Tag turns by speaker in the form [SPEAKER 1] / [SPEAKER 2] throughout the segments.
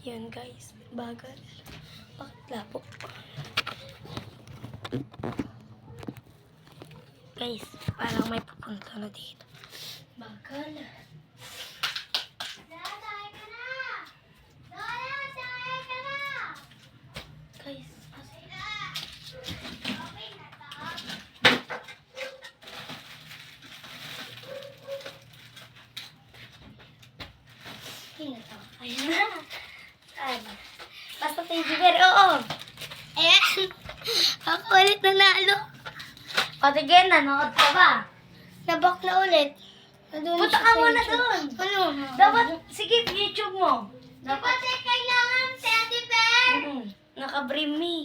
[SPEAKER 1] Yan guys, bagal. Bakit labo? Guys, parang may pupunta na dito. Bagal. Guys, ayan na. Saan? Basta teddy bear, oo. Ayan. Ako ulit nanalo. Patigyan, nanood ka ba? Nabak na ulit. Punta ka muna doon. Ano? Dapat, sige, YouTube mo. Dapat kailangan teddy bear. Naka-brim me.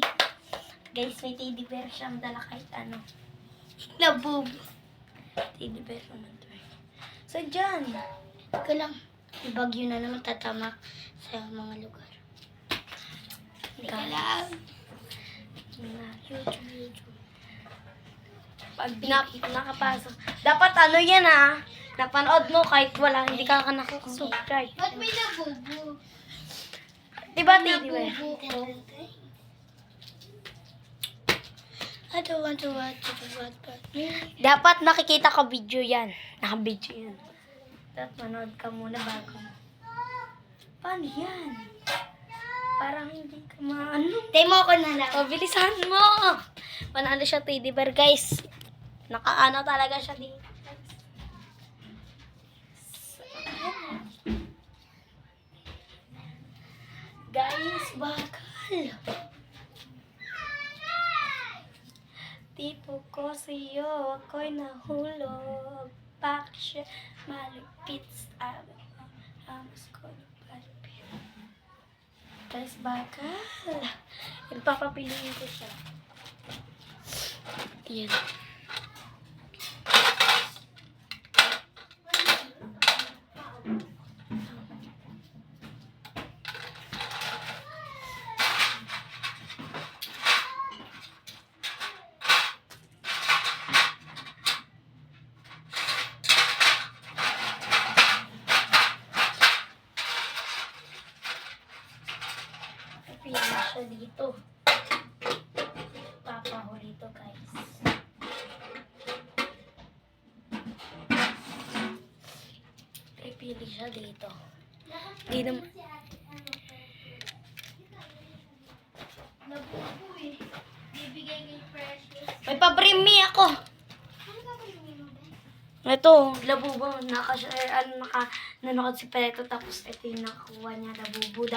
[SPEAKER 1] Guys, may teddy bear siyang dala kahit ano. Labog. Teddy bear naman to. So, dyan. Ika lang. Bagyo na naman tatamak sa mga lugar. Ika lang. YouTube. Pag nakapasok. Dapat ano yan ah. Napanood mo kahit wala. Hindi ka nakasubscribe.
[SPEAKER 2] Ba't may nabubo?
[SPEAKER 1] Diba, teddy bear?
[SPEAKER 2] I don't want to watch it.
[SPEAKER 1] Dapat nakikita ka video yan. Naka-video yan. Dapat manood ka muna bago. Paano yan? Parang hindi ka maano.
[SPEAKER 2] Demo ko na lang.
[SPEAKER 1] O, bilisan mo! Panalo siya teddy bear, guys. Nakaano talaga siya dito. Guys, bakal. Tipo ko sa'yo, ako'y nahulog. Bakit siya malupit sa amos ko na palupit. Guys, bakal. Ipapapiliin ko siya. Yan. Pili siya dito. Papaho dito, guys. Pipili siya dito. Di naman.
[SPEAKER 2] Nabubo eh. Bibigay kay Precious.
[SPEAKER 1] May pa-brim me ako.
[SPEAKER 2] Ano ba mo ba?
[SPEAKER 1] Ito, labubo. Nanood si Pereto tapos ito yung nakakuha niya, labubo.